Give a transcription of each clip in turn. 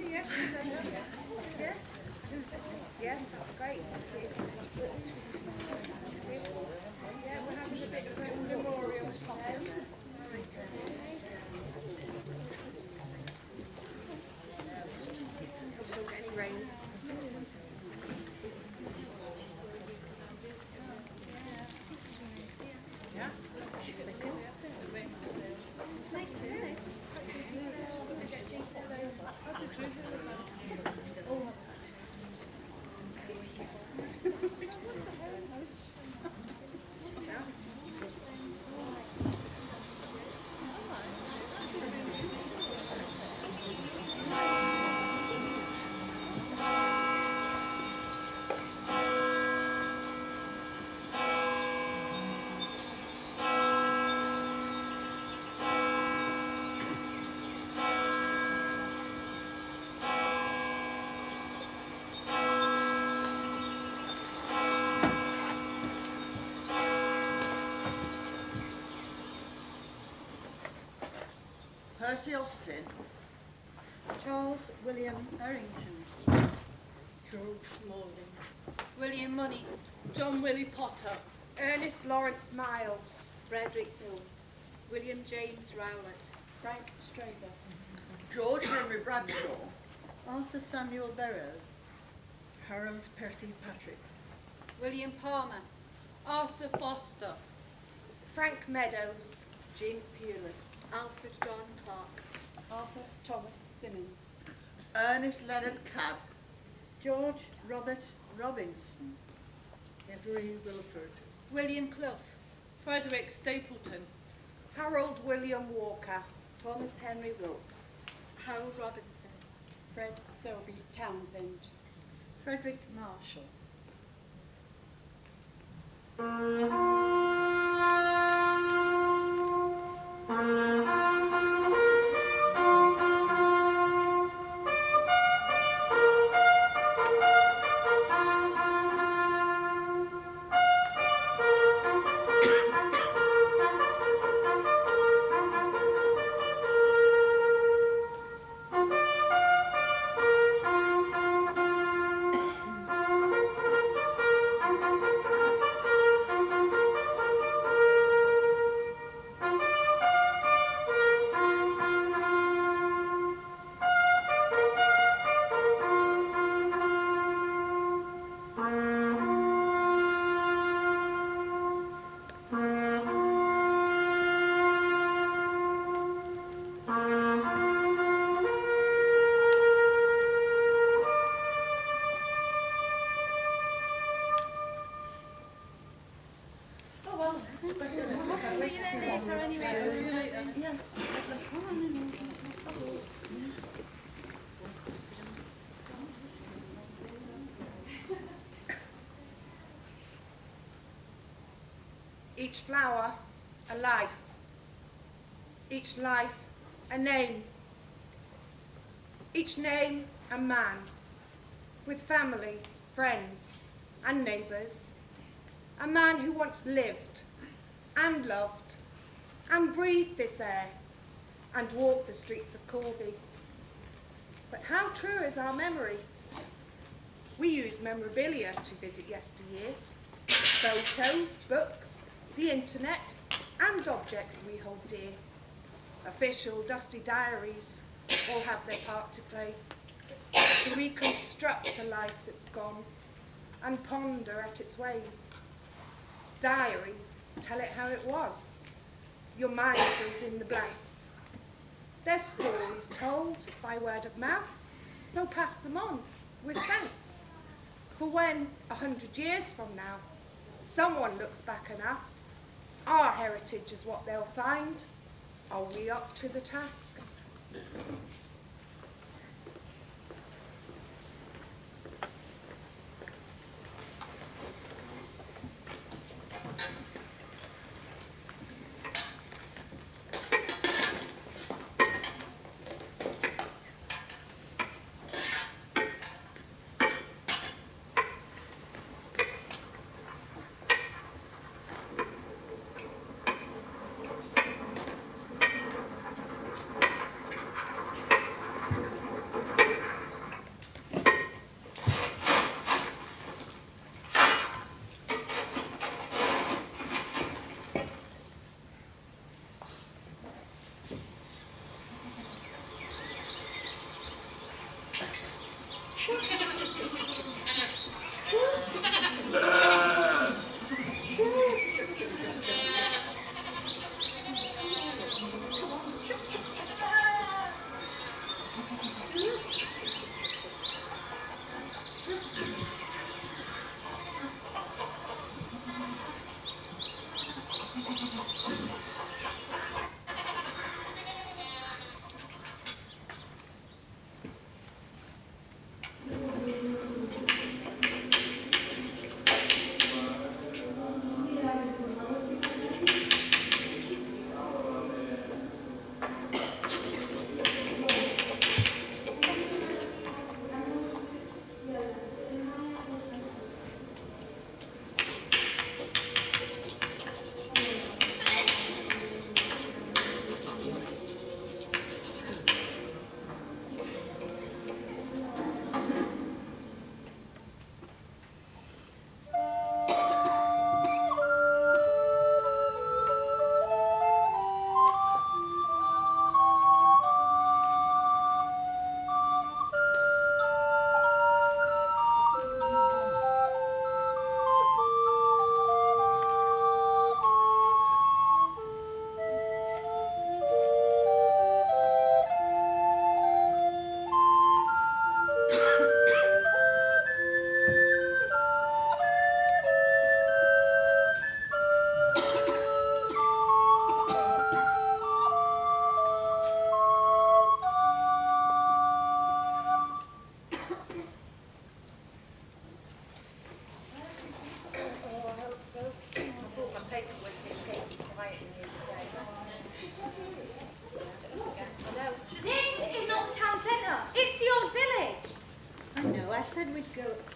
Yes, yes, yes, that's great. Thank you. Yeah, we're having a bit of a memorial today. So we don't get any rain. Yeah. It's nice to hear. Percy Austin, Charles William Errington, George Morley, William Money, John Willie Potter, Ernest Lawrence Miles, Frederick Hills, William James Rowlett, Frank Straber, George Henry Bradshaw, Arthur Samuel Burroughs, Harold Percy Patrick, William Palmer, Arthur Foster, Frank Meadows, James Pewless, Alfred John Clark, Arthur Thomas Simmons, Ernest Leonard Cadd, George Robert Robinson, Every Wilford, William Clough, Frederick Stapleton, Harold William Walker, Thomas Henry Wilkes, Harold Robinson, Fred Selby Townsend, Frederick Marshall. Each flower a life, each life a name, each name a man, with family, friends and neighbours, a man who once lived and loved and breathed this air and walked the streets of Corby. But how true is our memory? We use memorabilia to visit yesteryear, photos, books, the internet, and objects we hold dear. Official dusty diaries all have their part to play, to reconstruct a life that's gone and ponder at its ways. Diaries tell it how it was. Your mind fills in the blanks. They're stories told by word of mouth, so pass them on with thanks. For when, 100 years from now, someone looks back and asks, our heritage is what they'll find, are we up to the task?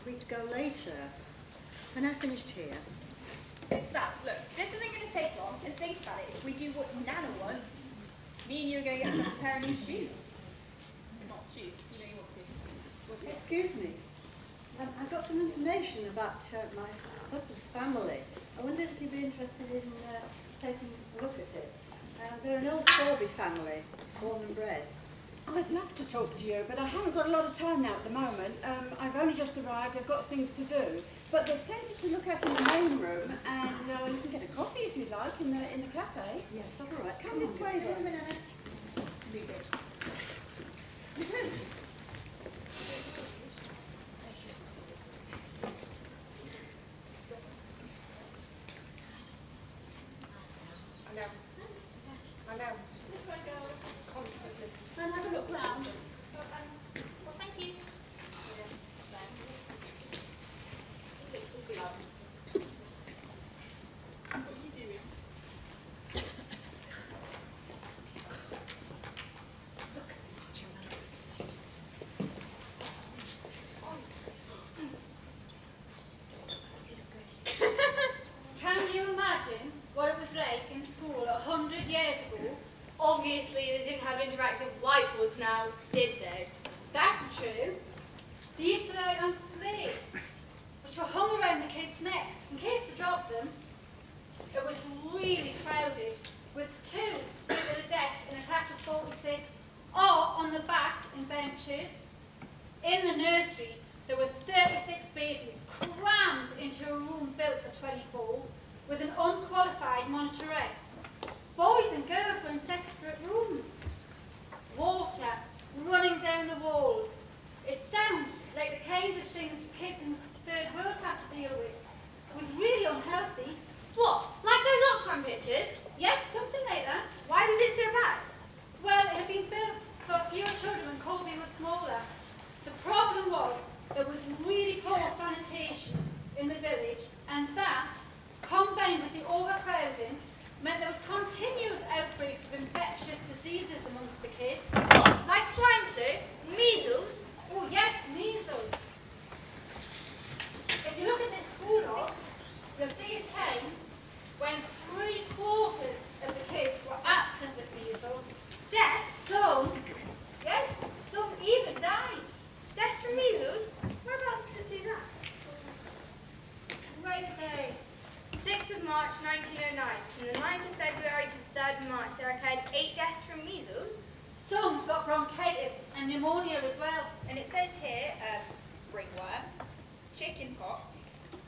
We'd go later. When I finished here. Sam, look, this isn't going to take long, and think about it. If we do what Nana wants, me and you are going to get a pair of new shoes. Not shoes, you know you want to. Excuse me. I've got some information about my husband's family. I wonder if you'd be interested in taking a look at it. They're an old Corby family, born and bred. I'd love to talk to you, but I haven't got a lot of time now at the moment. I've only just arrived, I've got things to do. But there's plenty to look at in the main room, and you can get a coffee if you'd like in the cafe. Yes, all right. Come this way then. Leave it. I know. This way, girls. Constantly. And have a look round. Well, thank you. Can you imagine what it was like in school 100 years ago? Obviously, they didn't have interactive whiteboards now, did they? That's true. They used to write on slates, which were hung around the kids' necks in case they dropped them. It was really crowded, with two at a desk in a class of 46, or on the back in benches. In the nursery, there were 36 babies crammed into a room built for 24, with an unqualified monitoress. Boys and girls were in separate rooms. Water running down the walls. It sounds like the kind of things kids in the third world have to deal with. It was really unhealthy. What? Like those Oxfam pictures? Yes, something like that. Why was it so bad? Well, it had been built for fewer children when Corby was smaller. The problem was there was really poor sanitation in the village, and that, combined with the overcrowding, meant there was continuous outbreaks of infectious disease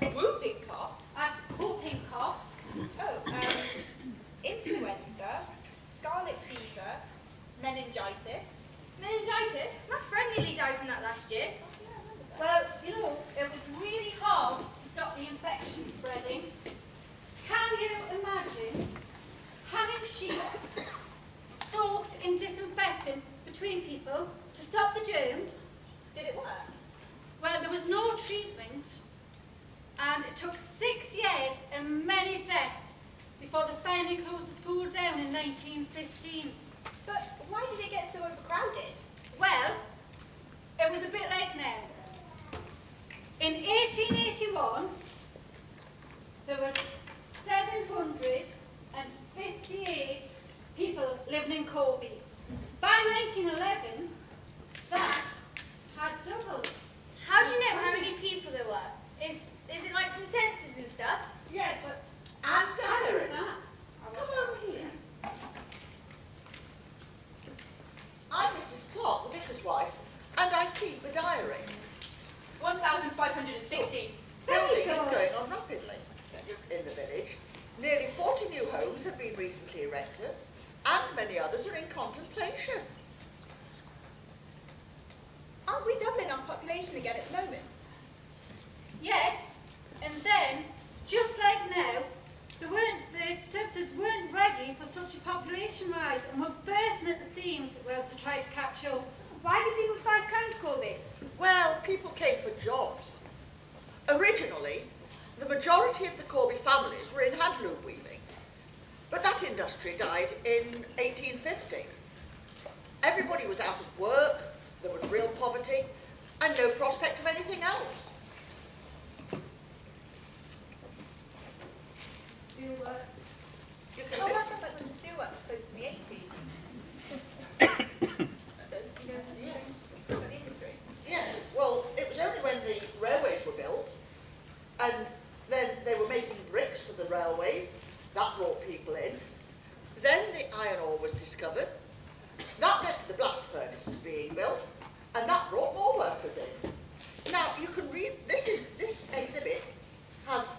Whooping cough? That's whooping cough. Influenza, scarlet fever, meningitis. Meningitis? My friend nearly died from that last year. Well, you know, it was really hard to stop the infection spreading. Can you imagine having sheets soaked in disinfectant between people to stop the germs? Did it work? Well, there was no treatment, and it took 6 years and many deaths before they finally closed the school down in 1915. But why did it get so overcrowded? Well, it was a bit like now. In 1881, there was 758 people living in Corby. By 1911, that had doubled. How do you know how many people there were? Is it like from census and stuff? Yes. And How is diaries. that? Come over here. I'm Mrs. Clark, the vicar's wife, and I keep a diary. 1,560. Building is going on rapidly in the village. Nearly 40 new homes have been recently erected, and many others are in contemplation. Aren't we doubling our population again at the moment? Yes, and then, just like now, the services weren't ready for such a population rise and were bursting at the seams whilst they tried to catch up. Why did people first come to Corby? Well, people came for jobs. Originally, the majority of the Corby families were in handloom weaving, but that industry died in 1850. Everybody was out of work, there was real poverty, and no prospect of anything else. Steelwork. You can Oh, that listen. sounds like when the steelwork was closed in the 80s. That does, you know, Yes. about the industry. Yes, well, it was only when the railways were built, and then they were making bricks for the railways, that brought people in. Then the iron ore was discovered. That led to the blast furnaces being built, and that brought more workers in. Now, you can read, this exhibit has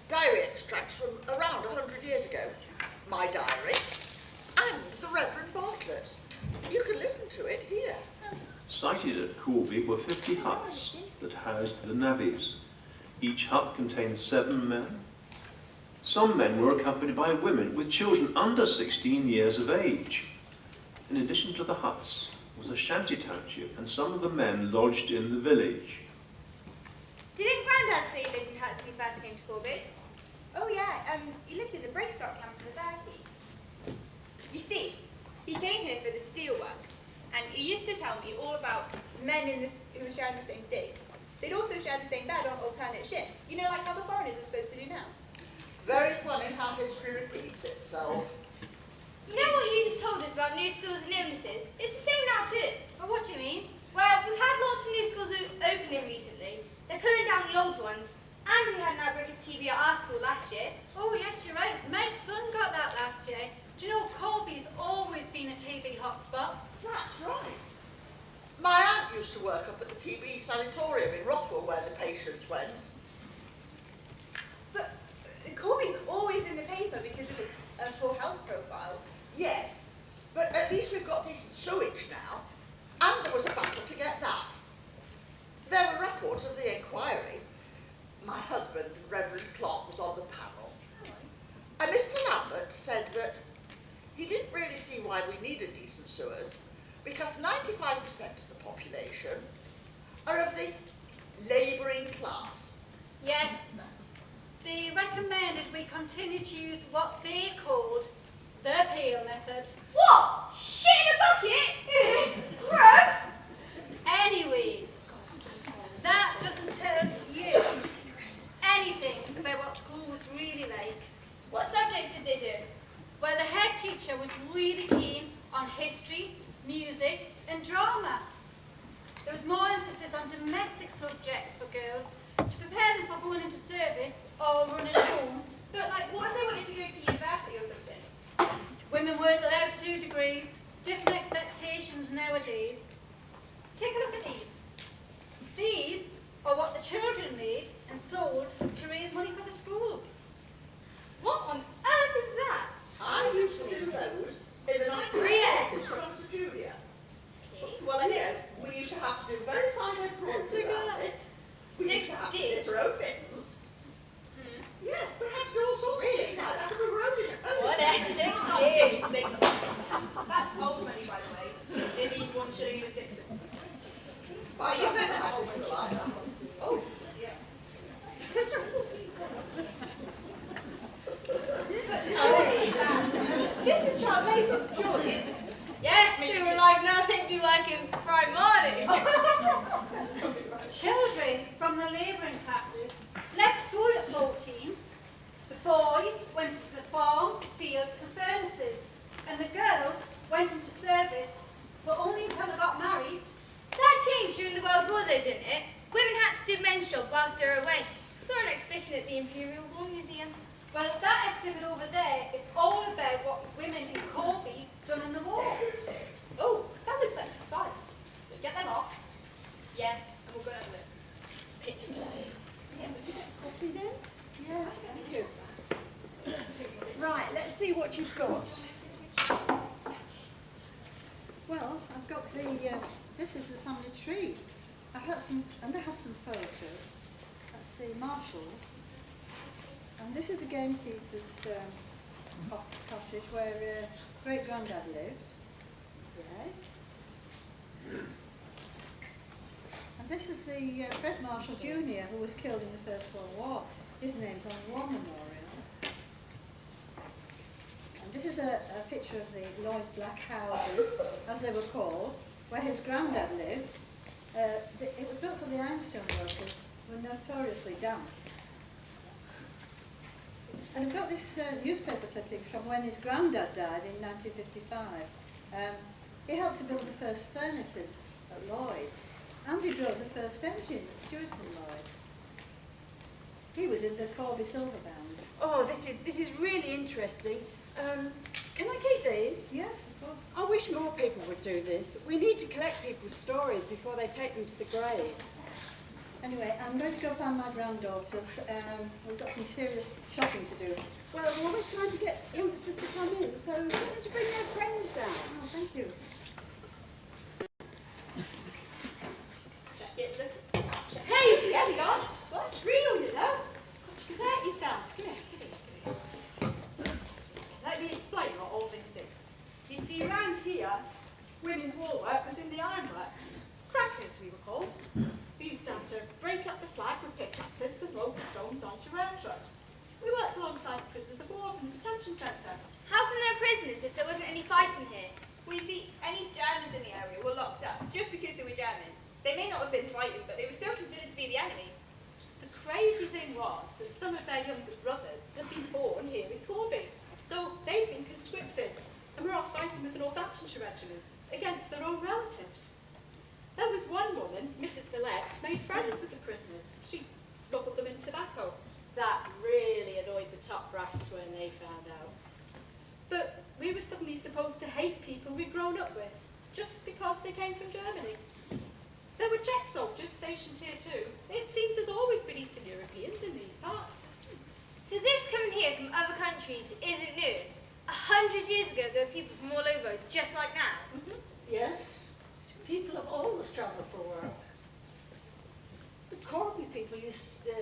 diary extracts from around 100 years ago, my diary, and the Reverend Bartlett's. You can listen to it here. Sited at Corby were 50 huts that housed the navvies. Each hut contained 7 men. Some men were accompanied by women with children under 16 years of age. In addition to the huts was a shanty township, and some of the men lodged in the village. Didn't Grandad say you lived in huts when you first came to Corby? Oh yeah, he lived in the Brigstock camp in the 30s. You see, he came here for the steelworks, and he used to tell me all about men who were sharing the same digs. They'd also share the same bed on alternate ships, you know, like how the foreigners are supposed to do now. Very funny how history repeats itself. You know what you just told us about new schools and illnesses? It's the same now too. But what do you mean? Well, we've had lots of new schools opening recently. They're pulling down the old ones. And we had an outbreak of TB at our school last year. Oh yes, you're right. My son got that last year. Do you know Corby's always been a TB hotspot? That's right. My aunt used to work up at the TB sanatorium in Rothwell where the patients went. But Corby's always in the paper because of its poor health profile. Yes, but at least we've got decent sewage now, and there was a battle to get that. There were records of the inquiry. My husband, Reverend Clark, was on the panel. And Mr. Lambert said that he didn't really see why we needed decent sewers because 95% of the population are of the labouring class. Yes. They recommended we continue to use what they called the peel method. What? Shit in a bucket? Gross! Anyway, that doesn't tell you anything about what school was really like. What subjects did they do? Well, the head teacher was really keen on history, music and drama. There was more emphasis on domestic subjects for girls to prepare them for going into service or running home. But like, what if they wanted to go to university or something? Women weren't allowed to do degrees, different expectations nowadays. children made and sold to raise money for the school. What on earth is that? I used to do those in the 1980s Yes. when I was a junior. Well, it is. We used to have to do very fine embroidery around it. We used to have to knit our own mittens. Yeah, we had to do all sorts of things like that. We were only What a 60. That's old money, by the way. It means 1 shilling and a sixpence. My grandmother had this like that. Oh, yeah. This is amazing, surely. Yeah, they were alive now, they'd be working Friday morning. Children from the labouring classes left school at 14. The boys went into the farm, fields and furnaces, and the girls went into service, but only until they got married. That changed during the World War though, didn't it? Women had to do men's job whilst they were away. Saw an exhibition at the Imperial War Museum. Well, that exhibit over there is all about what women in Corby done in the war. Oh, that looks like fun. Get them off. Yes, and we'll go down the list. Picture closed. Coffee then? Yes, thank you. Right, let's see what you've got. Well, I've got the, this is the family tree. I've got some, and I have some photos. That's the Marshalls. And this is a gamekeeper's cottage where great-granddad lived. Yes. And this is the Fred Marshall Jr. who was killed in the First World War. His name's on the war memorial. And this is a picture of the Lloyd's Black Houses, as they were called, where his granddad lived. It was built for the ironstone workers, who were notoriously damp. And I've got this newspaper clipping from when his granddad died in 1955. He helped to build the first furnaces at Lloyd's, and he drove the first engine at Stewart's and Lloyd's. He was in the Corby Silver Band. Oh, this is really interesting. Can I keep these? Yes, of course. I wish more people would do this. We need to collect people's stories before they take them to the grave. Anyway, I'm going to go find my granddaughters. We've got some serious shopping to do. Well, we're always trying to get youngsters to come in, so why don't you bring their friends down? Oh, thank you. Hey, there we are. What's real, you know? Protect yourself. Come here. Let me explain what all this is. You see, around here, women's woolwork was in the ironworks. Crackers, we were called. We used to have to break up the slag with pickaxes and roll the stones onto rail trucks. We worked alongside the prisoners of war from the detention centre. How come they're prisoners if there wasn't any fighting here? We see any Germans in the area were locked up just because they were German. They may not have been fighting, but they were still considered to be the enemy. The crazy thing was that some of their younger brothers had been born here in Corby, so they'd been conscripted and were off fighting with the Northamptonshire Regiment against their own relatives. There was one woman, Mrs. Villette, made friends with the prisoners. She smuggled them in tobacco. That really annoyed the top brass when they found out. But we were suddenly supposed to hate people we'd grown up with, just because they came from Germany. There were Czech soldiers stationed here too. It seems there's always been Eastern Europeans in these parts. So this coming here from other countries isn't new. 100 years ago, there were people from all over, just like now. Yes, people have always travelled for work. The Corby people used to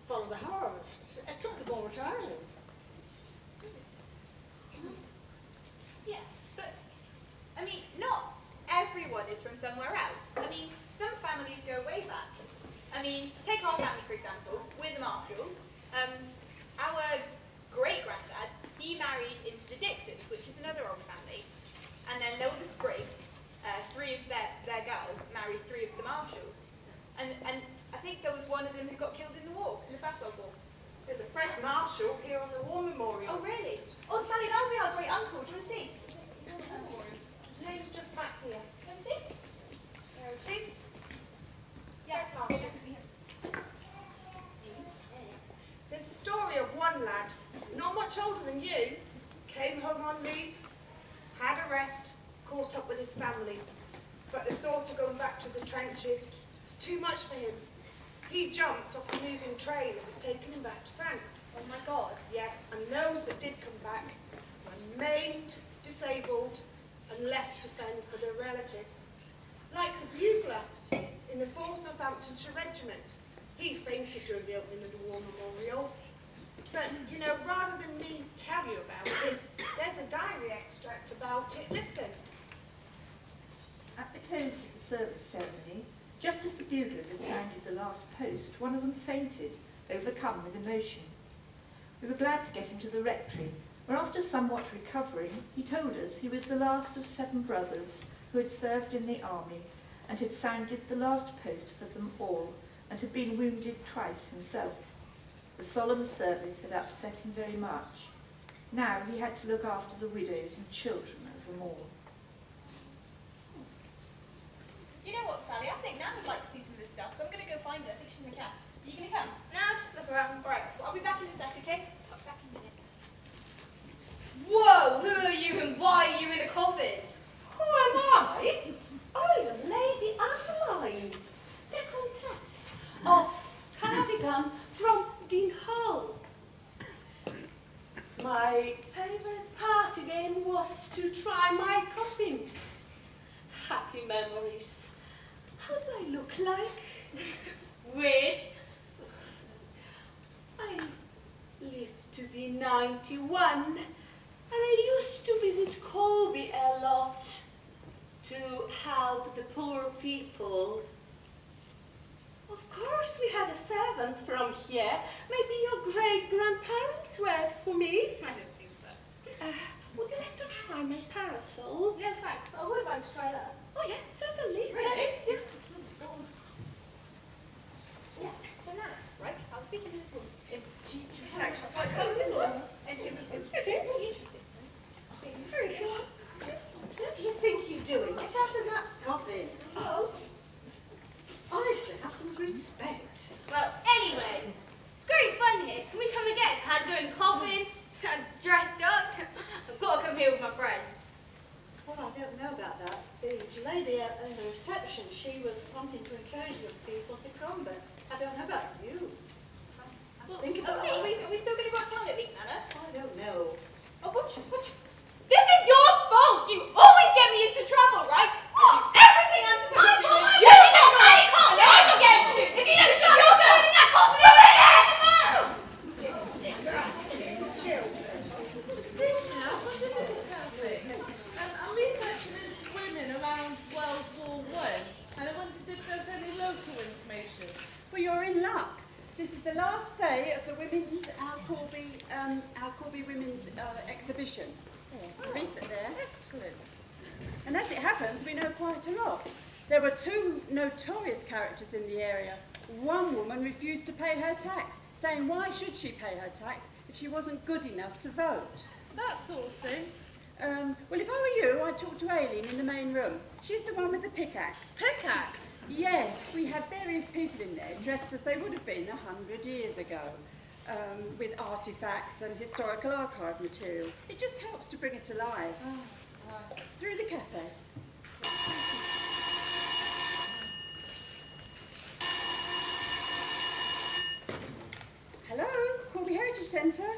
follow the Harrods. It took them over to Ireland. Yeah, but, I mean, not everyone is from somewhere else. I mean, some families go way back. I mean, take our family, for example. We're the Marshalls. Our great-granddad, he married into the Dixons, which is another old family. And then there were the Spriggs. Three of their girls married three of the Marshalls. And I think there was one of them who got killed in the war, in the First World War. There's a Fred Marshall here on the war memorial. Oh, really? Oh, Sally, that'll be our great uncle. Do you want to see? His name's just back here. Do you want to see? There it is. Yeah, Marshall. There's a story of one lad, not much older than you, came home on leave, had a rest, caught up with his family. But the thought of going back to the trenches was too much for him. He jumped off the moving train that was taking him back to France. Oh my God. Yes, and those that did come back were maimed, disabled, and left to fend for their relatives. Like the bugler in the 4th Northamptonshire Regiment. He fainted during the opening of the War Memorial. But, you know, rather than me tell you about it, there's a diary extract about it. Listen. At the close of the service ceremony, just as the buglers had sounded the last post, one of them fainted, overcome with emotion. We were glad to get him to the rectory, where after somewhat recovering, he told us he was the last of 7 brothers who had served in the army and had sounded the last post for them all and had been wounded twice himself. The solemn service had upset him very much. Now he had to look after the widows and children of them all. You know what, Sally? I think Nan would like to see some of this stuff, so I'm going to go find her. I think she's in the cab. Are you going to come? No, just look around. All right, well, I'll be back in a sec, okay? I'll be back in a minute. Whoa, who are you and why are you in a coffin? Who am I? I am Lady Adeline, the Countess of Cardigan from Dean Hall. My favourite party game was to try my coffin. Happy memories. How do I look like? Weird. I lived to be 91, and I used to visit Corby a lot to help the poor people. Of course, we had servants from here. Maybe your great-grandparents worked for me. I don't think so. Would you like to try my parasol? No, thanks. I would like to try that. Oh, yes, certainly. Really? Yeah. Yeah, so now, right, I was speaking to this woman. She's actually quite close to this one. And it was really interesting. Very good. What do you think you're doing? Let's have some naps, coffee. Oh. Honestly, have some respect. Well, anyway, it's great fun here. Can we come again? I'm going coffin. I'm dressed up. I've got to come here with my friends. Well, I don't know about that. The lady at the reception, she was wanting to encourage young people to come, but I don't know about you. Well, Think about okay, that. are we still going to go uptown at least, Nana? I don't know. Oh, what? This is your fault! You always get me into trouble, right? Everything I'm supposed to do. You think I'm bloody coffin? And I'm against you. If you don't shut your going in that coffin, you're in it! I'm researching into women around World War I, and I wondered if there's any local information. Well, you're in luck. This is the last day of the women's our Corby Women's exhibition. Oh, read it there. Excellent. And as it happens, we know quite a lot. There were 2 notorious characters in the area. One woman refused to pay her tax, saying why should she pay her tax if she wasn't good enough to vote? That sort of thing. Well, if I were you, I'd talk to Aileen in the main room. She's the one with the pickaxe. Pickaxe? Yes, we had various people in there dressed as they would have been 100 years ago, with artefacts and historical archive material. It just helps to bring it alive. Through the cafe. Hello, Corby Heritage Centre?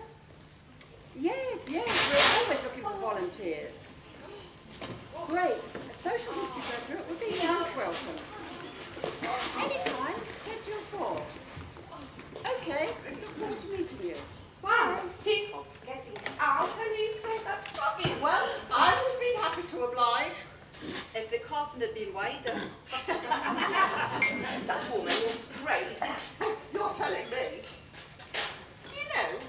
Yes, we're always looking for volunteers. Great, a social history graduate would be most welcome. Anytime, 10 till 4. Okay, look forward to meeting you. I'm sick of getting out and you play that coffin. Well, I would have been happy to oblige. If the coffin had been wider. That woman was crazy. You're telling me. Do you know,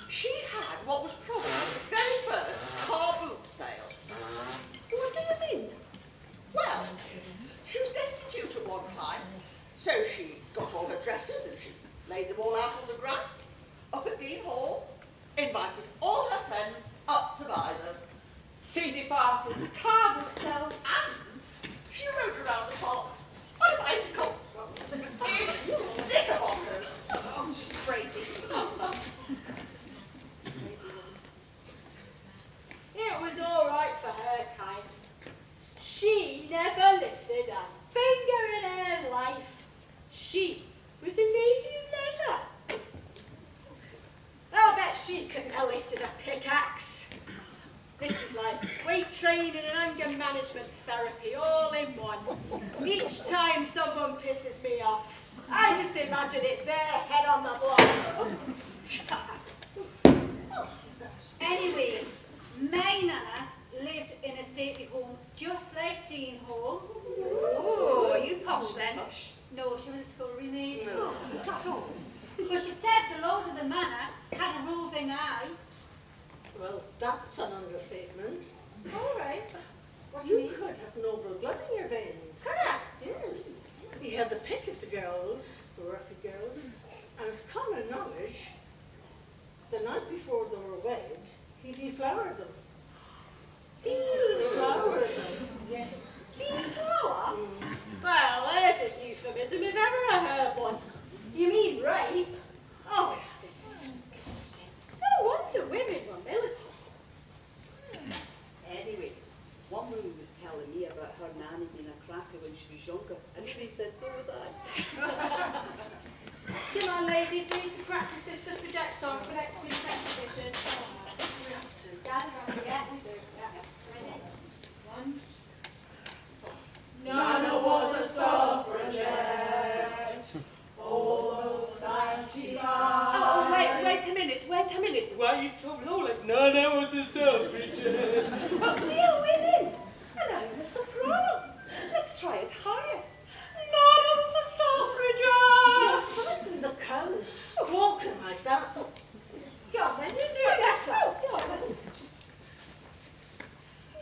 she had what was probably the very first car boot sale. What do you mean? Well, she was destitute at one time, so she got all her dresses and she laid them all out on the grass up at Dean Hall, invited all her friends up to buy them, CD parties, car would sell. and she rode around the park on a bicycle in knickerbockers. Oh, she's crazy. It was all right for her kind. She never lifted a finger in her life. She was Each time someone pisses me off, I just imagine it's their head on the block. Anyway, my nana lived in a stately home just like Dean Hall. Oh, are you posh then? No, she was a Surrey maid. Oh, is that all? But she said the lord of the manor had a roving eye. Well, that's an understatement. All right. What do You you mean? could have noble blood in your veins. Could I? Yes. He had the pick of the girls, the working girls, and it's common knowledge, the night before they were wed, he deflowered them. Deflowered them, yes. Deflower? Well, there's a euphemism if ever I heard one. You mean rape? Oh, it's disgusting. No wonder women were militant. Anyway, one woman was telling me about her nanny being a cracker when she was younger, and she said so was I. Come on, ladies, we need to practice this suffragette song for next week's exhibition. We have to. Yeah, we do. Yeah. Ready? One. Nana was a suffragette, almost 95. Oh, wait a minute. Why are you so low? Like, Nana was a suffragette. But we are women, and I'm a soprano. Let's try it higher. Nana was a suffragette. The cows squawking like that. Go on, then you do it better. Go on, then.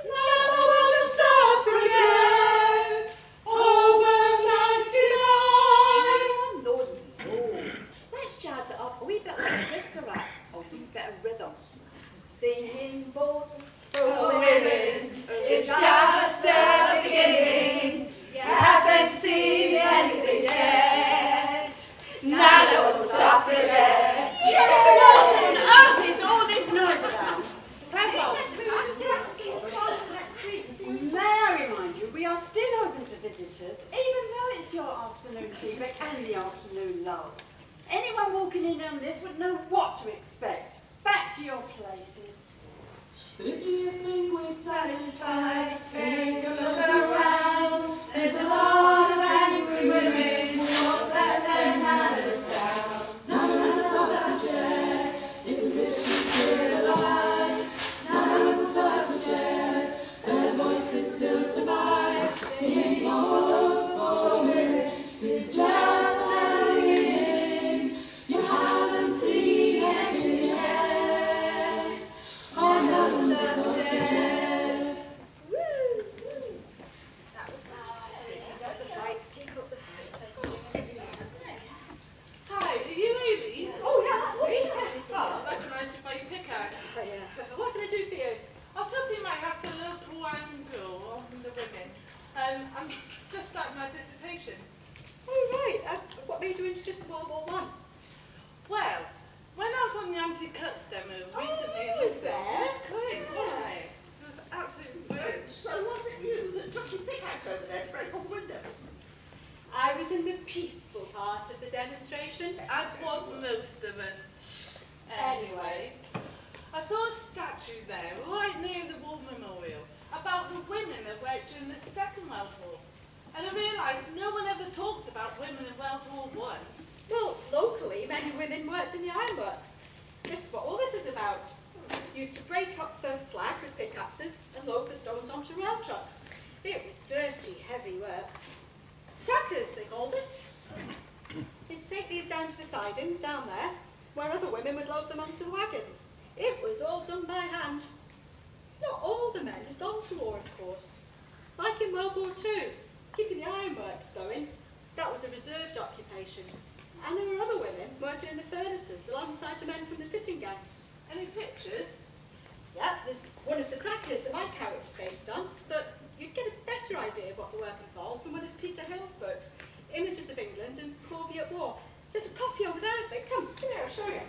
Nana was a suffragette, over 99. No. Let's jazz it up a wee bit like Sister Act, or a wee bit of rhythm. Singing boats For women, it's just a beginning. You haven't seen anything yet. Nana was a suffragette. What on earth is all this noise about? May I remind you, we are still open to visitors, even though it's your afternoon tea break and the afternoon lull. Anyone walking in on this would know what to expect. Back to your places. If you think we're satisfied, take a look around. There's a lot of angry women who won't let their nanas down. Nana was a suffragette, it's as if she's still alive. Nana was a suffragette, their voices still survive. Singing votes for women is just a beginning. You haven't seen anything yet. Oh, Nana's a suffragette. Hi, are you Amy? Oh, yeah, that's me. Oh, I recognise you by your pickaxe. What can I do for you? I was hoping you might have the local angle on the women. I'm just starting my dissertation. Oh, right. What made you interested in World War One? Well, when I was on the anti-cuts demo recently, you was there. it was great, wasn't it? It was absolutely brilliant. So was it you that took your pickaxe over there to break all the windows? I was in the peaceful part of the demonstration. As was most of us. Anyway, I saw a statue there, right near the War Memorial, about the women that worked during the Second World War. And I realised no one ever talks about women in World War One. Well, locally, men and women worked in the ironworks. This is what all this is about. Used to break up the slag with pickaxes and load the stones onto rail trucks. It was dirty, heavy work. Crackers, they called us. Used to take these down to the sidings down there, where other women would load them onto the wagons. It was all done by hand. Not all the men had gone to war, of course. Like in World War II, keeping the ironworks going, that was a reserved occupation. And there were other women working in the furnaces alongside the men from the fitting gangs. Any pictures? Yeah, there's one of the crackers that my character's based on, but you'd get a better idea of what the work involved from one of Peter Hill's books, Images of England and Corby at War. There's a copy over there, I think. Come here, I'll show you.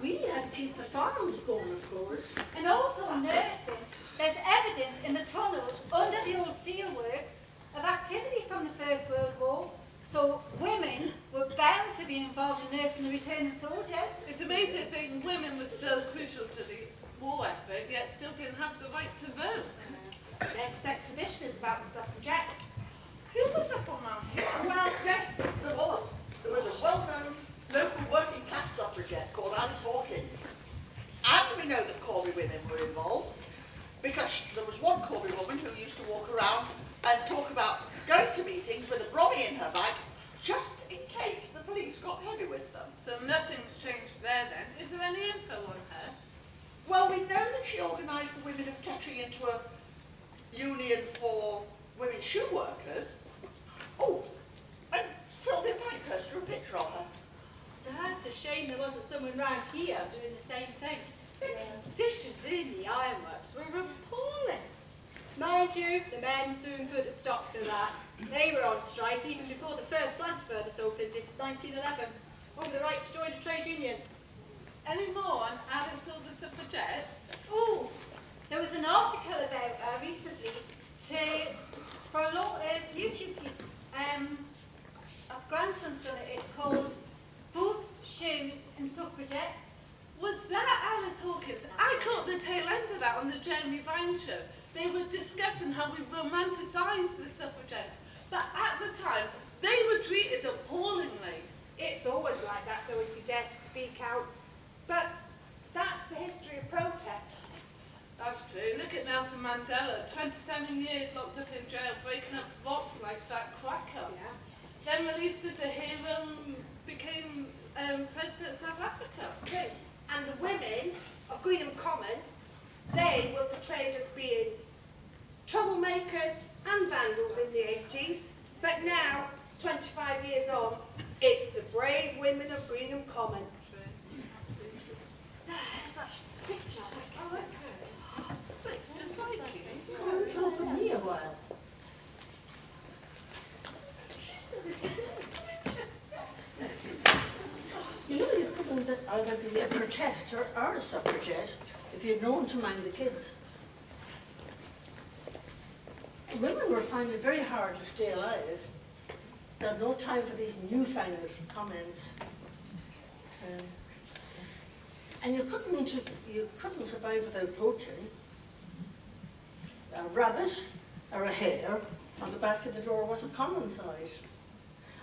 We had Peter Farms going, of course. And also nursing. There's evidence in the tunnels under the old steelworks of activity from the First World War. So women were bound to be involved in nursing the returning soldiers. It's amazing to think women were so crucial to the war effort, yet still didn't have the right to vote. The next exhibition is about the suffragettes. Who was up around here? Well, yes, there was. There was a well-known local working class suffragette called Alice Hawkins. And we know that Corby women were involved because there was one Corby woman who used to walk around and talk about going to meetings with a brommy in her bag just in case the police got heavy with them. So nothing's changed there then. Is there any info on her? Well, we know that she organised the women of Kettering into a union for women shoe workers. Oh, and Sylvia Pankhurst drew a picture of her. That's a shame there wasn't someone round here doing the same thing. The conditions in the ironworks were appalling. Mind you, the men soon put a stop to that. They were on strike even before the first blast furnace opened in 1911 over the right to join a trade union. Any more on Alice or the suffragettes? Oh, there was an article about her recently for a long YouTube piece. Our grandson's done it. It's called Boots, Shoes and Suffragettes. Was that Alice Hawkins? I caught the tail end of that on the Jeremy Vine show. They were discussing how we romanticise the suffragettes, but at the time, they were treated appallingly. It's always like that though if you dare to speak out. But that's the history of protest. That's true. Look at Nelson Mandela, 27 years locked up in jail, breaking up votes like that cracker. Yeah. Then released as a hero and became President of South Africa. That's true. And the women of Greenham Common, they were portrayed as being troublemakers and vandals in the 80s. But now, 25 years on, it's the brave women of Greenham Common. There's that picture. I like hers. Looks just like you. Come and talk with me a while. You know, you couldn't either be a protester or a suffragette if you'd known to mind the kids. Women were finding it very hard to stay alive. They had no time for these newfangled comments. And you couldn't survive without poaching. A rabbit or a hare on the back of the door was a common sight.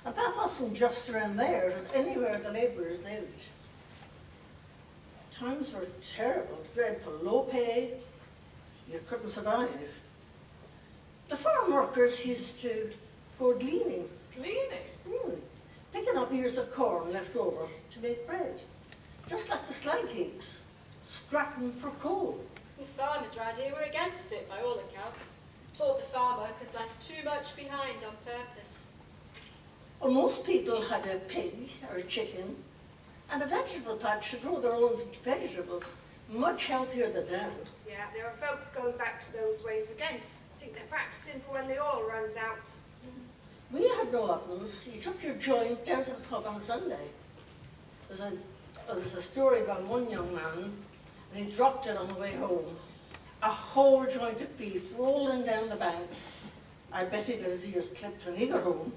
And that wasn't just around there, it was anywhere the labourers lived. Times were terrible, dreadful, low pay, you couldn't survive. The farm workers used to go gleaning. Gleaning? Picking up ears of corn left over to make bread. Just like the slag heaps, scrapping for coal. The farmers round here were against it, by all accounts. Thought the farm workers left too much behind on purpose. Well, most people had a pig or a chicken and a vegetable patch to grow their own vegetables, much healthier than now. Yeah, there are folks going back to those ways again. I think they're practicing for when the oil runs out. We had no ovens. You took your joint down to the pub on a Sunday. There's a story about one young man, and he dropped it on the way home. A whole joint of beef rolling down the bank. I bet he got his ears clipped when he got home.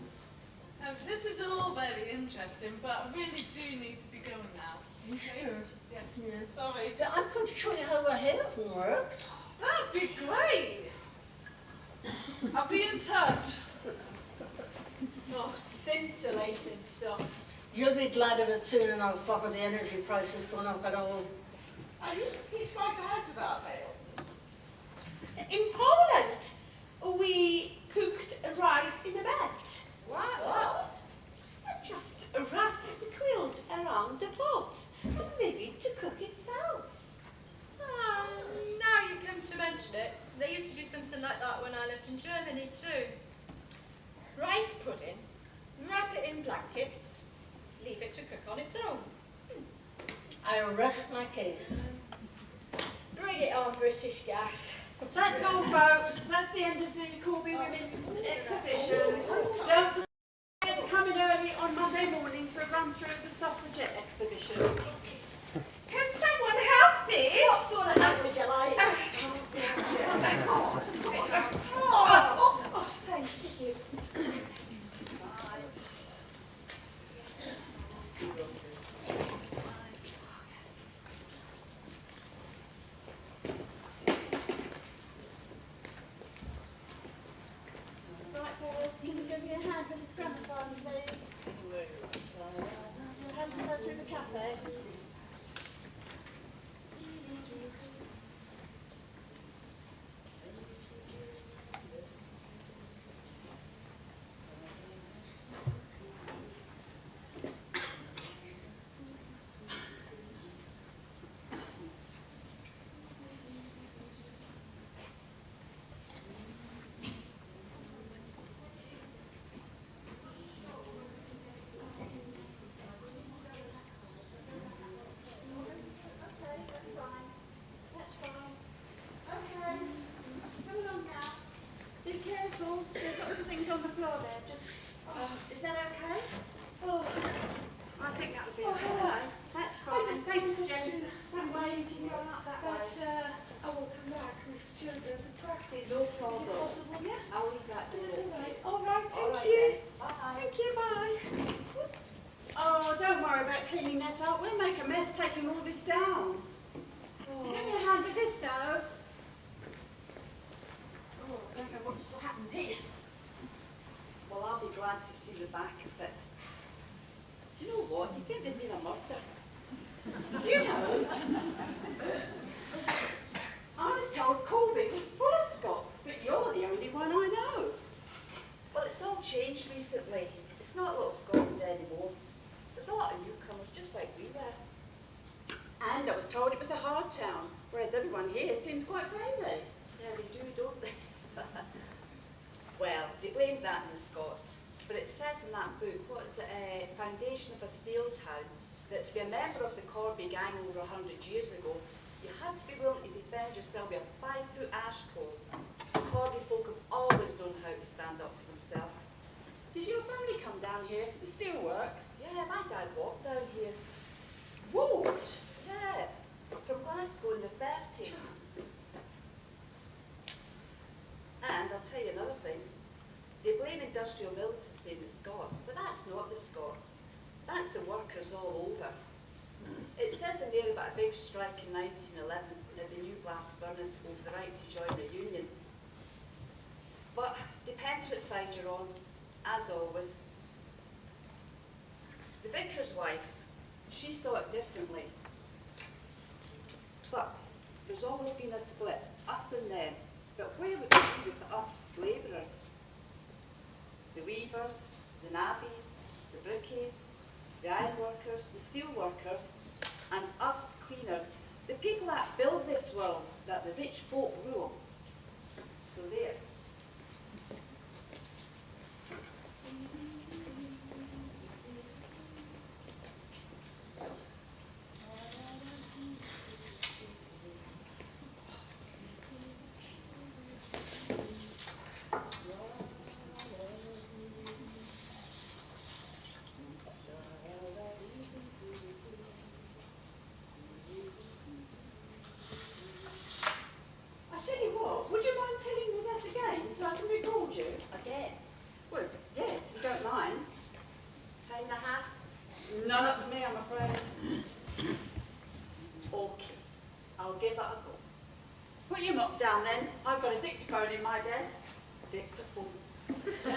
This is all very interesting, but I really do need to be going now. You sure? Yes. Yeah. Sorry. Yeah, I could show you how a hair oven works. That'd be great. I'll be in touch. Oh, scintillating stuff. You'll be glad of it soon enough, for the energy prices going up at all. I used to keep trying to add to that mail. In Poland, we cooked rice in a bed. What? Just wrap the quilt around the pot and leave it to cook itself. Now you come to mention it, they used to do something like that when I lived in Germany too. Rice pudding, wrap it in blankets, leave it to cook on its own. I rest my case. Bring it on, British Gas. That's all, folks. That's the end of the Corby Women's exhibition. Don't forget to come in early on Monday morning for a run through of the suffragette exhibition. Can someone help me? What sort of help would you like? Thank you. can you give me a hand with this gramophone, please? We'll have to go through the cafe. There's lots of things on the floor there. Just, is that okay? Oh, I think that would be okay. Hello. That's fine. Thanks, James. I'm waiting to go out that way. I will come back with children to practice. No problem. Is it possible? Yeah. I'll leave that door. Is it all right? All right. Thank you. Bye. Thank you. Bye. Oh, don't worry about cleaning that up. We'll make a mess taking all this down. Oh. Give me a hand with this, though. Oh, I don't know what happens here. Well, I'll be glad to see the back of it. Do you know what? You think there'd been a murder? Do you know? I was told Corby was full of Scots, but you're the only one I know. Well, it's all changed recently. It's not a little Scotland anymore. There's a lot of newcomers, just like we were. And I was told it was a hard town, whereas everyone here seems quite friendly. Yeah, they do, don't they? Well, they blame that on the Scots, but it says in that book, what is it, Foundation of a Steel Town, that to be a member of the Corby gang over 100 years ago, you had to be willing to defend yourself with a 5-foot ash pole. So Corby folk have always known how to stand up for themselves. Did your family come down here for the steelworks? Yeah, my dad walked down here. Walked? Yeah, from Glasgow in the 30s. And I'll tell you another thing. They blame industrial militancy in the Scots, but that's not the Scots. That's the workers all over. It says in there about a big strike in 1911 at the new blast furnace over the right to join the union. But depends what side you're on, as always. The vicar's wife, she saw it differently. But there's always been a split, us and them. But where would it be with us labourers? The weavers, the navvies, the brickies, the ironworkers, the steelworkers, and us cleaners, the people that build this world that the rich folk rule. So there. So I can record you? Again? Well, yes, if you don't mind. Time and a half? None up to me, I'm afraid. Okay, I'll give it a go. Put your mop down then. I've got a dictaphone in my desk. Dictaphone.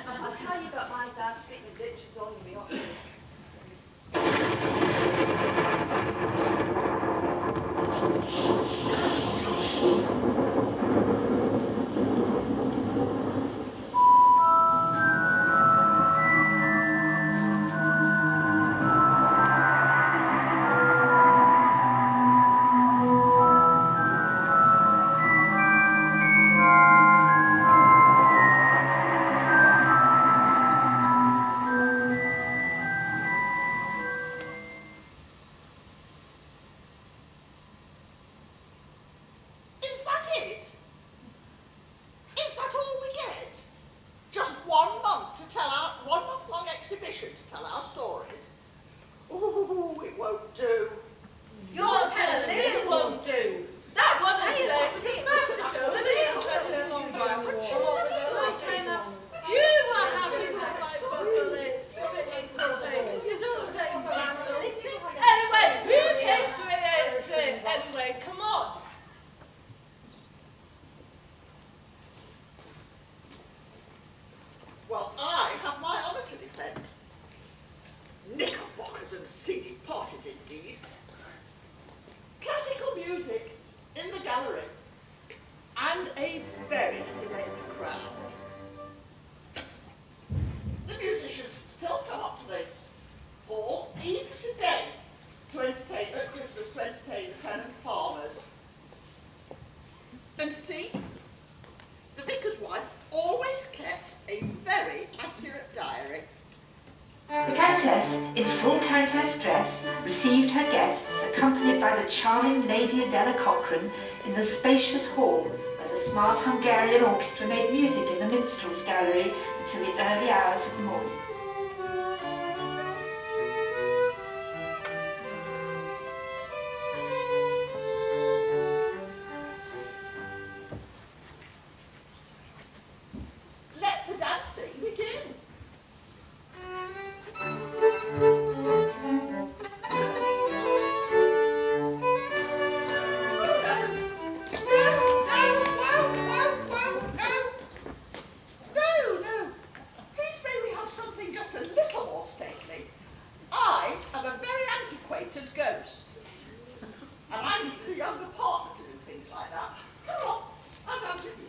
I'll tell you about my dad sweeping ditches on the way up here. Well, I singing parties indeed. Classical music in the gallery, and a very select crowd. The musicians still come up to the hall, even today, to entertain at Christmas, to entertain the tenant farmers. And see, the vicar's wife always kept a very accurate diary. The Countess, in full Countess dress, received her guests, accompanied by the charming Lady Adela Cochrane, in the spacious hall, where the smart Hungarian orchestra made music in the minstrels' gallery until the early hours of the morning. Let the dancing begin. No. Please may we have something just a little more stately. I am a very antiquated ghost. And I needed a younger partner to do things like that. Come on, I'll dance with you.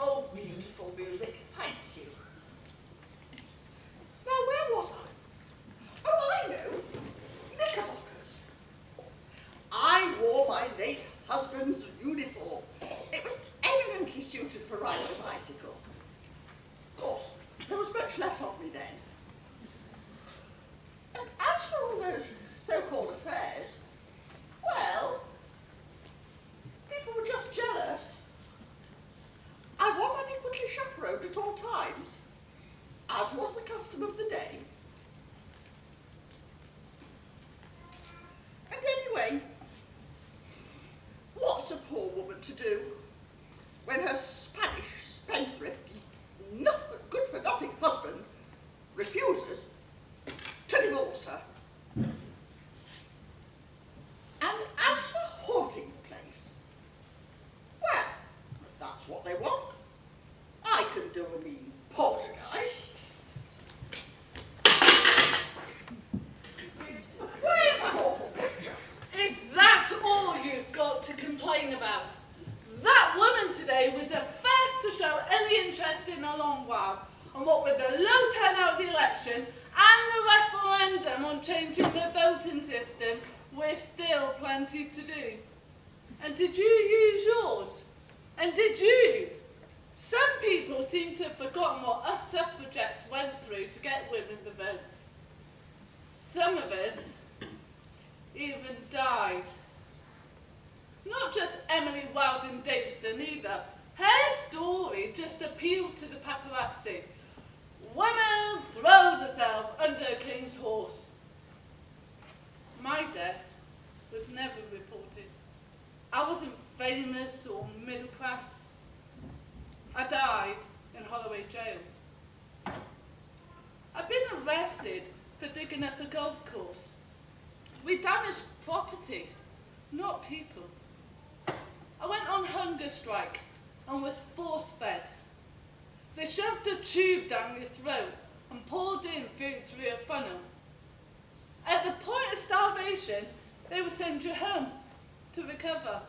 Oh, beautiful music. Thank you. Now, where was I? Oh, I know. Knickerbockers. I wore my late husband's uniform. It was eminently suited for riding a bicycle. Of course, there was much less of me then. And as for all those so-called affairs, well, people were just jealous. I was adequately chaperoned at all times, as was the custom of the day. And anyway, what's a poor woman to do when her Spanish spendthrift, good-for-nothing husband refuses to divorce her? And as for haunting the place, well, if that's what they want, I can do a mean poltergeist. Where's that awful picture? Is that all you've got to complain about? That woman today was the first to show any interest in a long while, and what with the low turnout of the election and the referendum on changing the voting system, we've still plenty to do. And did you use yours? And did you? Some people seem to have forgotten what us suffragettes went through to get women the vote. Some of us even died. Not just Emily Wilding Davison either. Her story just appealed to the paparazzi. Woman throws herself under a king's horse. My death was never reported. I wasn't famous or middle class. I died in Holloway jail. I've been arrested for digging up a golf course. We damaged property, not people. I went on hunger strike and was force-fed. They shoved a tube down your throat and poured in food through a funnel. At the point of starvation, they would send you home to recover.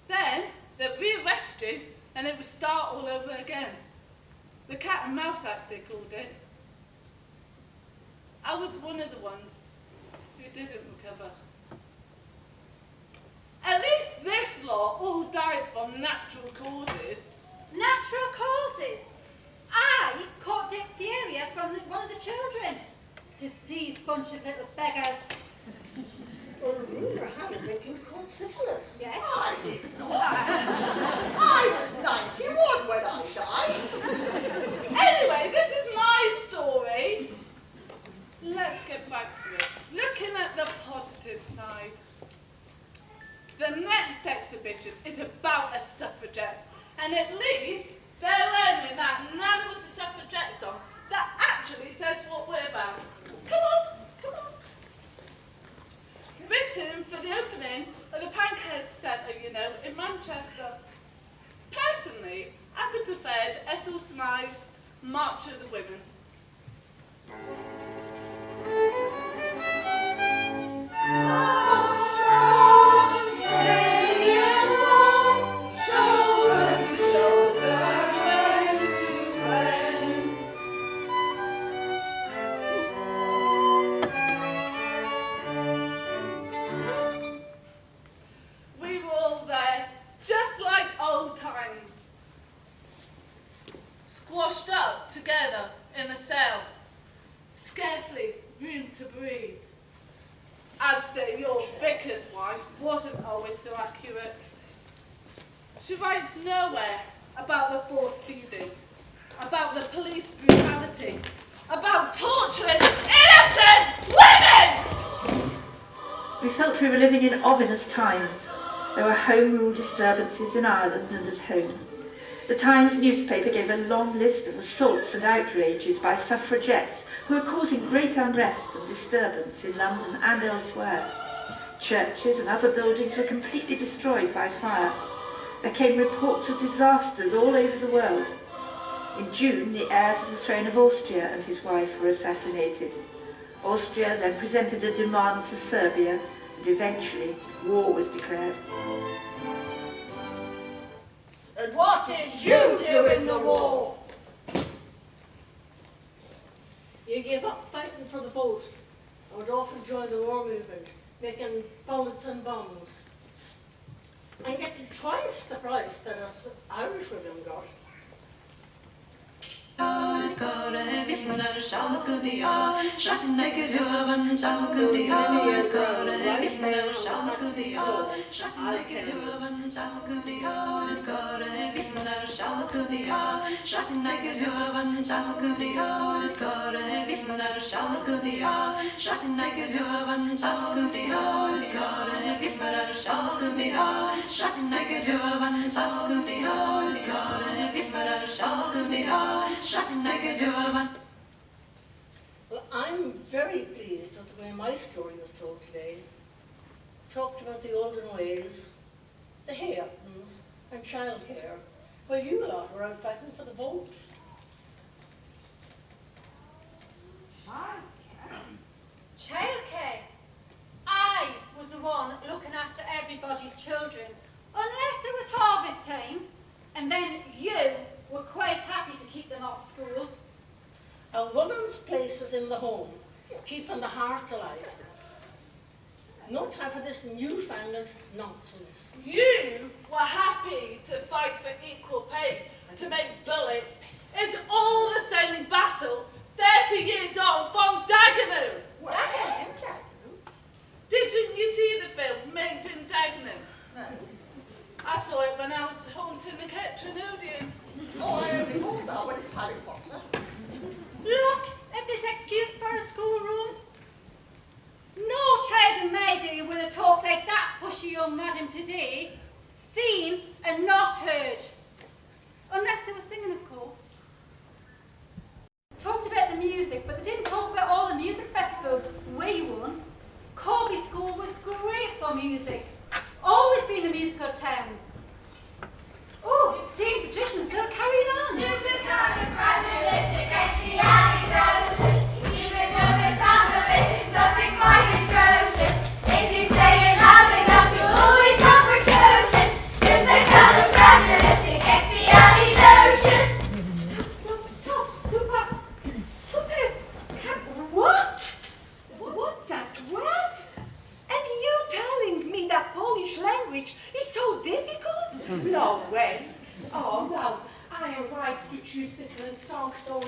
Then they'd rearrest you and it would start all over again. The cat and mouse act, they called it. I was one of the ones who didn't recover. At least this lot all died from natural causes. Natural causes. I caught diphtheria from one of the children. Diseased bunch of little beggars. Well, rumour had it that you caught syphilis. Yes. I didn't know that. I was 91 when I died. Anyway, this is my story. Let's get back to it. Looking at the positive side. The next exhibition is about a suffragette, and at least they're learning that Nana was a suffragette song that actually says what we're about. Come on, come on. Written for the opening of the Pancake Centre, in Manchester. Personally, I'd have preferred Ethel Smythe's March of the Women. We were all there, just like old times. Squashed up together in a cell. Scarcely room to breathe. I'd say your vicar's wife wasn't always so accurate. She writes nowhere about the forced feeding, about the police brutality, about torturing innocent women! We felt we were living in ominous times. There were home rule disturbances in Ireland and at home. The Times newspaper gave a long list of assaults and outrages by suffragettes who were causing great unrest and disturbance in London and elsewhere. Churches and other buildings were completely destroyed by fire. There came reports of disasters all over the world. In June, the heir to the throne of Austria and his wife were assassinated. Austria then presented a demand to Serbia, and eventually war was declared. And what did you do in the war? You gave up fighting for the vote and would often join the war movement, making bullets and bombs. And getting twice the price that us Irish women got. Well, I'm very pleased with the way my story was told today. Talked about the olden ways, the Haytons and childcare, while you lot were out fighting for the vote. Childcare. I was the one looking after everybody's children, unless it was harvest time, and then you were quite happy to keep them off school. A woman's place was in the home, keeping the heart alive. No time for this newfangled nonsense. You were happy to fight for equal pay, to make bullets. It's all the same battle, 30 years on from Dagenham. Dagenham? Didn't you see the film Made in Dagenham? No. I saw it when I was haunting the Ketranodian. Oh, I only know that when it's Harry Potter. Look at this excuse for a schoolroom. No child and lady will talk like that pushy young madam today, seen and not heard. Unless they were singing, of course. Talked about the music, but they didn't talk about all the music festivals we won. Corby School was great for music. Always been a musical town. Oh, same tradition still carrying on. Supercalifragilisticexpialidocious. Even though the sound of it is something quite atrocious. If you say it loud enough, you'll always come precocious. Supercalifragilisticexpialidocious.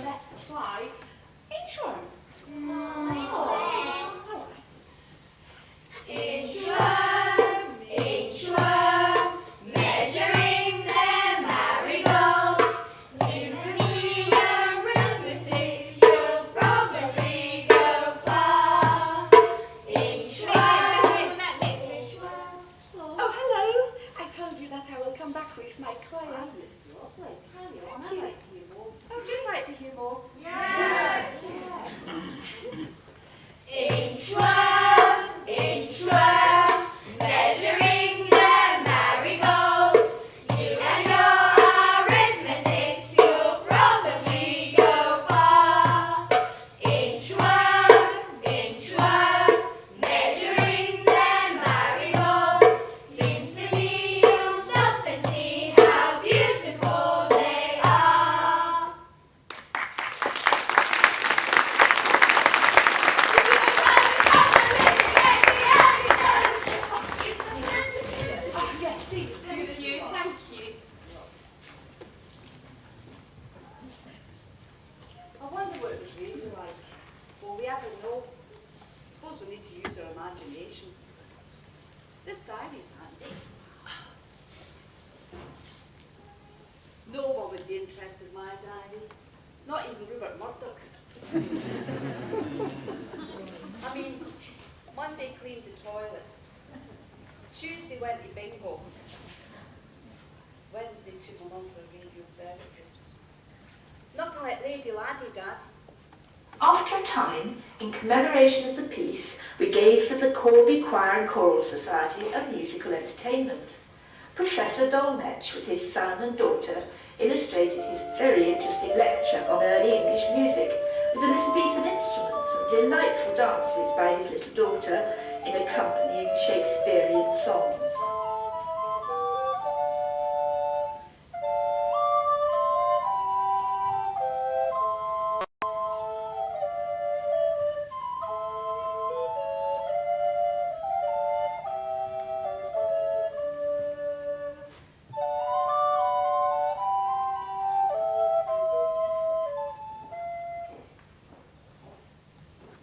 let's try intro. Inchworm, inchworm, measuring their marigolds. Seems to me arithmetic you'll probably go far. Inchworm, inchworm. Oh, hello. I told you that I will come back with my choir. It's lovely. Carry on. Thank you. I'd like to hear more. Oh, just like to hear more. Yes. Inchworm, inchworm, measuring their marigolds. You and your arithmetics, you'll probably go far. Inchworm, inchworm, measuring their marigolds. Seems to me you'll stop and see how beautiful they are. Oh, yes, see, thank you, thank you. I wonder what it was really like. Well, we ever know. Suppose we need to use our imagination. This diary's handy. No one would be interested in my diary. Not even Rupert Murdoch. I mean, Monday cleaned the toilets. Tuesday went to bingo. Wednesday took my mum for radiotherapy. Nothing like Lady Laddie does. After a time, in commemoration of the peace, we gave for the Corby Choir and Choral Society a musical entertainment. Professor Dolmetsch, with his son and daughter, illustrated his very interesting lecture on early English music with Elizabethan instruments and delightful dances by his little daughter in accompanying Shakespearean songs.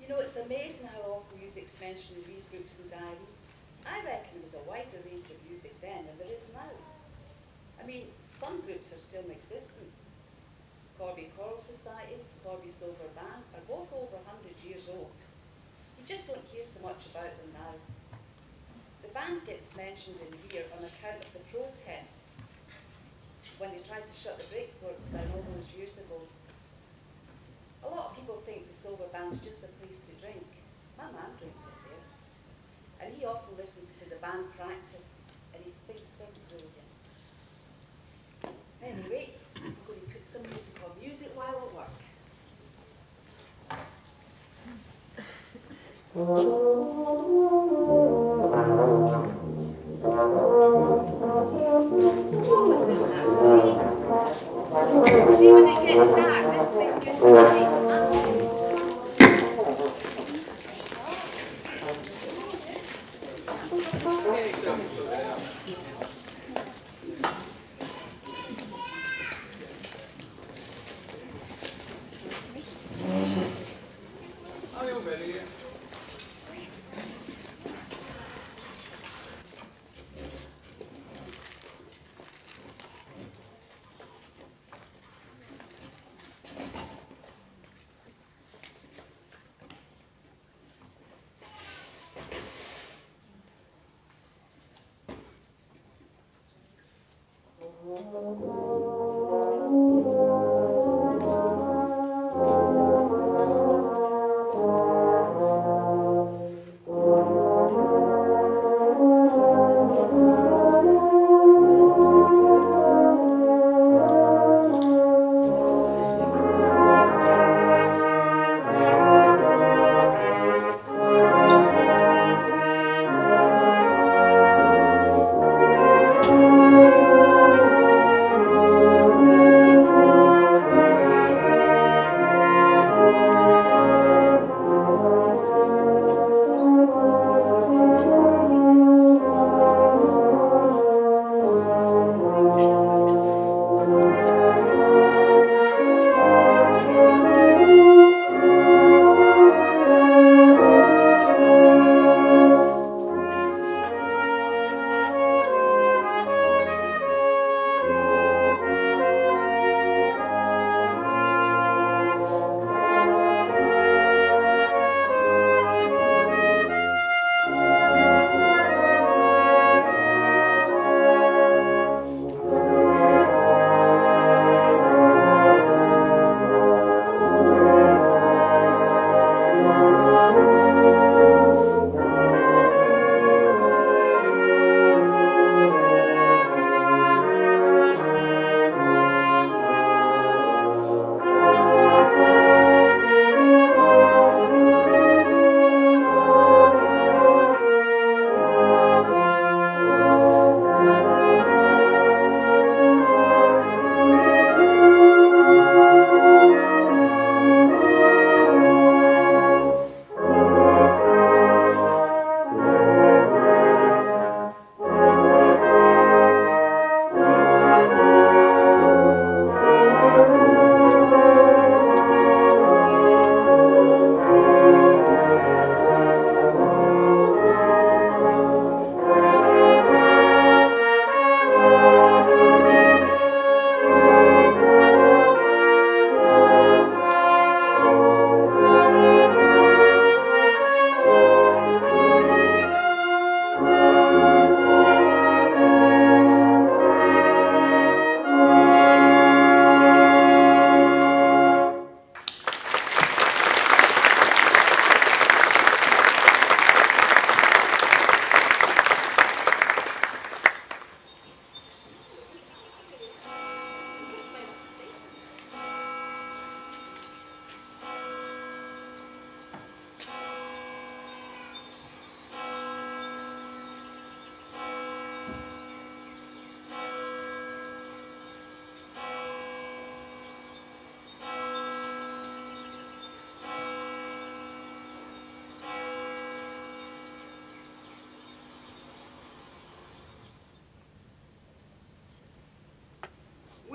You know, it's amazing how often music's mentioned in these books and diaries. I reckon there was a wider range of music then than there is now. I mean, some groups are still in existence. Corby Choral Society, Corby Silver Band are both over 100 years old. You just don't hear so much about them now. The band gets mentioned in here on account of the protest when they tried to shut the breakcourts down all those years ago. A lot of people think the Silver Band's just a place to drink. My man drinks it there. And he often listens to the band practice and he thinks they're brilliant. Anyway, I'm going to put some music while I work. What was in that tea? See, when it gets dark, this place gets bright.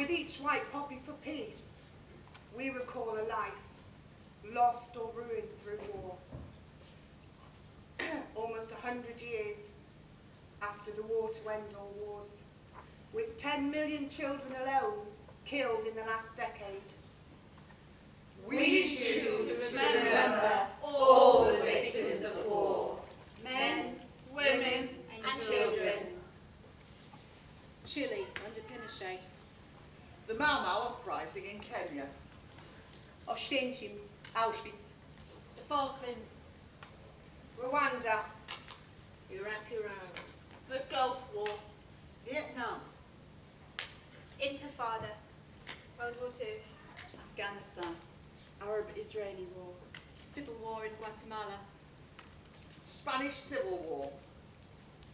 With each white poppy for peace, we recall a life lost or ruined through war. Almost 100 years after the war to end all wars, with 10 million children alone killed in the last decade. We choose to remember all the victims of war, men, women and children. Chile under Pinochet. The Mau Mau uprising in Kenya. Oświęcim, Auschwitz. The Falklands. Rwanda, Iran, the Gulf War, Vietnam. Intifada, World War II, Afghanistan. Arab-Israeli War. Civil War in Guatemala. Spanish Civil War.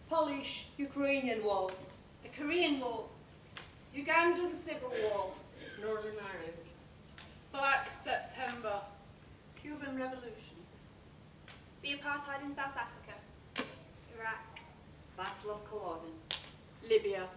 Polish-Ukrainian War, The Korean War. Ugandan Civil War, Northern Ireland. Black September, Cuban Revolution. the apartheid in South Africa, Iraq, Battle of Culloden. Libya.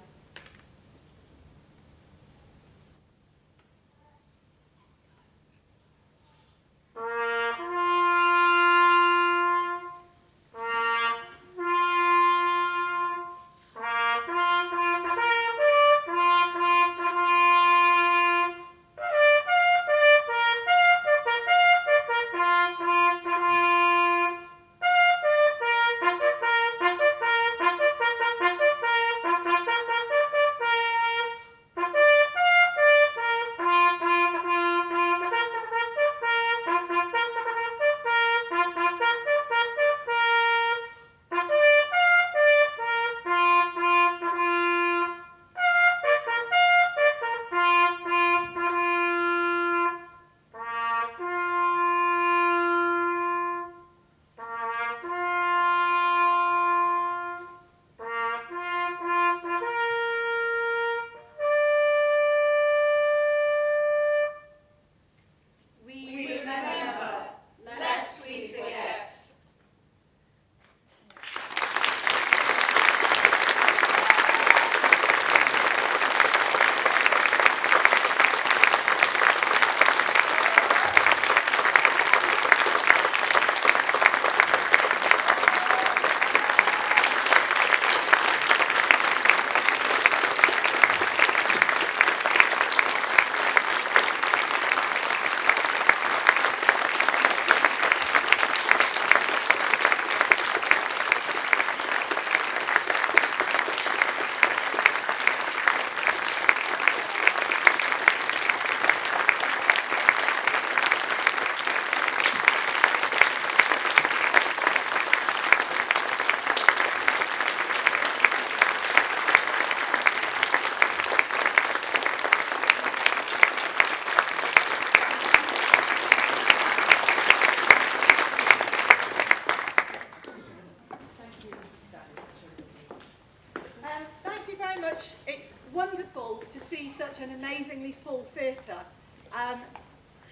such an amazingly full theatre.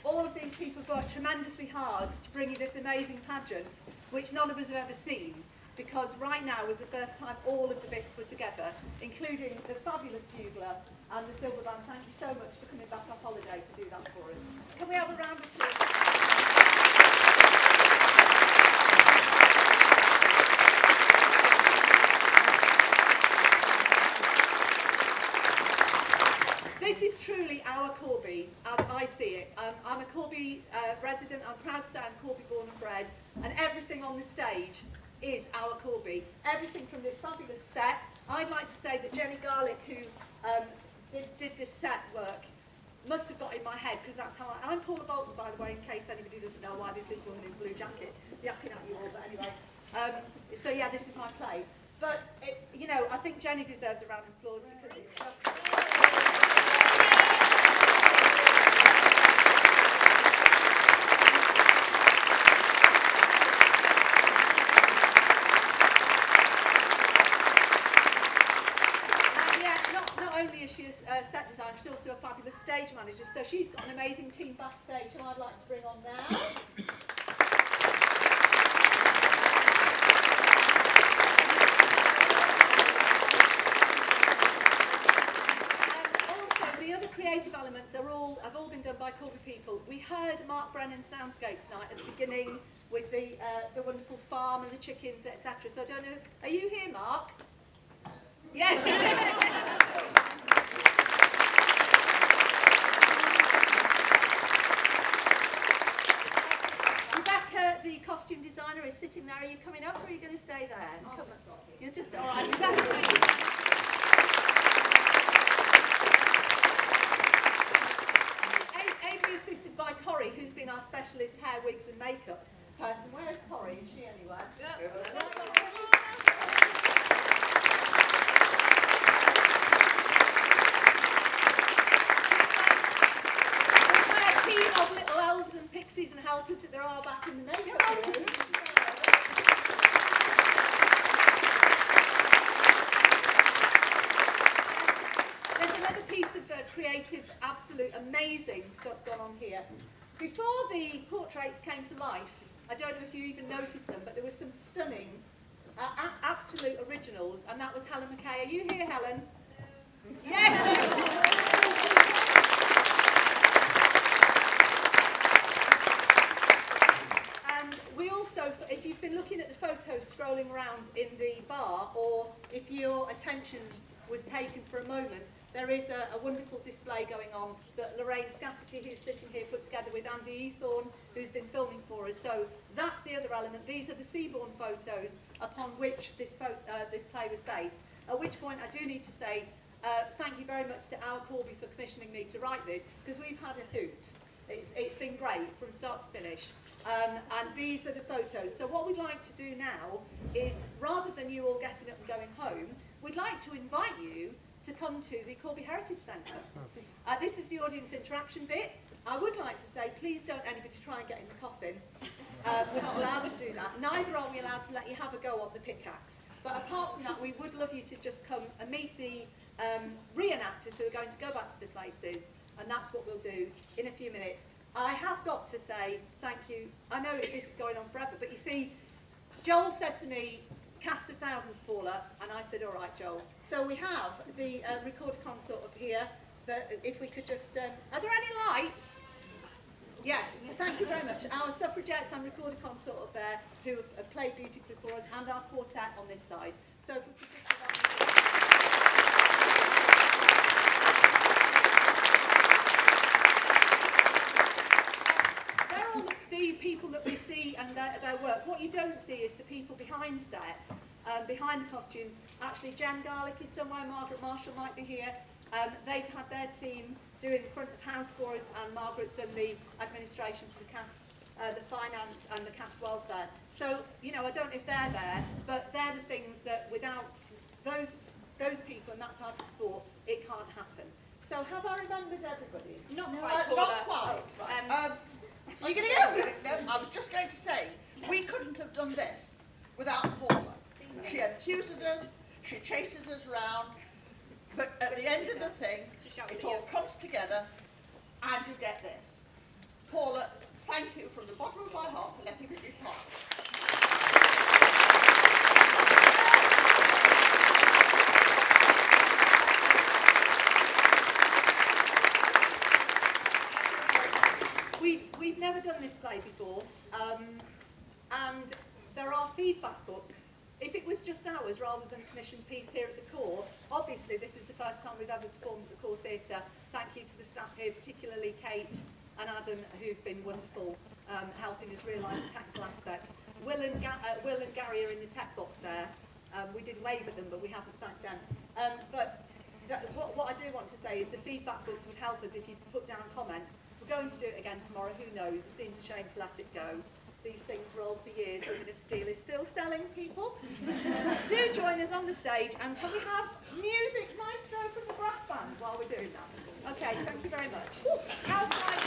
All of these people worked tremendously hard to bring you this amazing pageant, which none of us have ever seen, because right now was the first time all of the bits were together, including the fabulous bugler and the silver band. Thank you so much for coming back off holiday to do that for us. Can we have a round of applause? This is truly our Corby, as I see it. I'm a Corby resident. I'm proud to say I'm Corby born and bred, and everything on the stage is our Corby. Everything from this fabulous set. I'd like to say that Jenny Garlick, who did this set work, must have got in my head, because that's how I'm Paula Boulton, by the way, in case anybody doesn't know why this is woman in blue jacket yapping at you all, but anyway. So yeah, this is my play. But, you know, I think Jenny deserves a round of applause because it's just... Not only is she a set designer, she's also a fabulous stage manager, so she's got an amazing team backstage who I'd like to bring on now. Also, the other Mark Brennan soundscape tonight at the beginning with the wonderful farm and the chickens, etc. So I don't know, are you here, Mark? Yes. Rebecca, the costume designer, is sitting there. Are you coming up or are you going to stay there? You're just, all right, Rebecca. Assisted by Corby, who's been our specialist hair, wigs and makeup person. Where's Corby? Is she anywhere? A team of little elves and pixies and helpers that there are back in the neighbourhood. Piece of creative, absolute, amazing stuff gone on here. Before the portraits came to life, I don't know if you even noticed them, but there were some stunning, absolute originals, and that was Helen McKay. Are you here, Helen? Yes! And we also, if you've been looking at the photos scrolling around in the bar, or if your attention was taken for a moment, there is a wonderful display going on that Lorraine Scatterty, who's sitting here, put together with Andy Ethorn, who's been filming for us. So that's the other element. These are the Seabourn photos upon which this play was based. At which point I do need to say thank you very much to Al Corby for commissioning me to write this, because we've had a hoot. It's been great from start to finish. And these are the photos. So what we'd like to do now is, rather than you all getting up and going home, we'd like to invite you to come to the Corby Heritage Centre. This is the audience interaction bit. I would like to say, please don't anybody try and get in the coffin. We're not allowed to do that. Neither are we allowed to let you have a go on the pickaxe. But apart from that, we would love you to just come and meet the re-enactors who are going to go back to the places, and that's what we'll do in a few minutes. I have got to say thank you. I know this is going on forever, but you see, Joel said to me, cast of thousands, Paula, and I said, all right, Joel. So we have the recorder consort up here, that if we could just, are there any lights? Yes, thank you very much. Our suffragettes and recorder consort up there, who have played beautifully for us, and our quartet on this side. So if we could just give that. The people that we see and their work. What you don't see is the people behind set, behind the costumes. Actually, Jen Garlick is somewhere, Margaret Marshall might be here. They've had their team doing the front of house for us, and Margaret's done the administration for the cast, the finance and the cast welfare. So, you know, I don't know if they're there, but they're the things that without those people and that type of support, it can't happen. So have I remembered everybody? Not quite. Not quite. Are you going to go? No, I was just going to say, we couldn't have done this without Paula. She enthuses us, she chases us around, but at the end of the thing, it all comes together and you get this. Paula, thank you from the bottom of my heart for letting me be part of it. We've never done this play before, and there are feedback books. If it was just ours rather than commissioned piece here at the Core, obviously this is the first time we've ever performed at the Core Theatre. Thank you to the staff here, particularly Kate and Adam, who've been wonderful, helping us realise the technical aspects. Will and Gary are in the tech box there. We did wave at them, but we haven't thanked them. What I do want to say is the feedback books would help us if you put down comments. We're going to do it again tomorrow, who knows? It seems a shame to let it go. These things roll for years. Women of Steel is still selling, people. Do join us on the stage, and can we have music maestro from the brass band while we're doing that? Okay, thank you very much. Outside.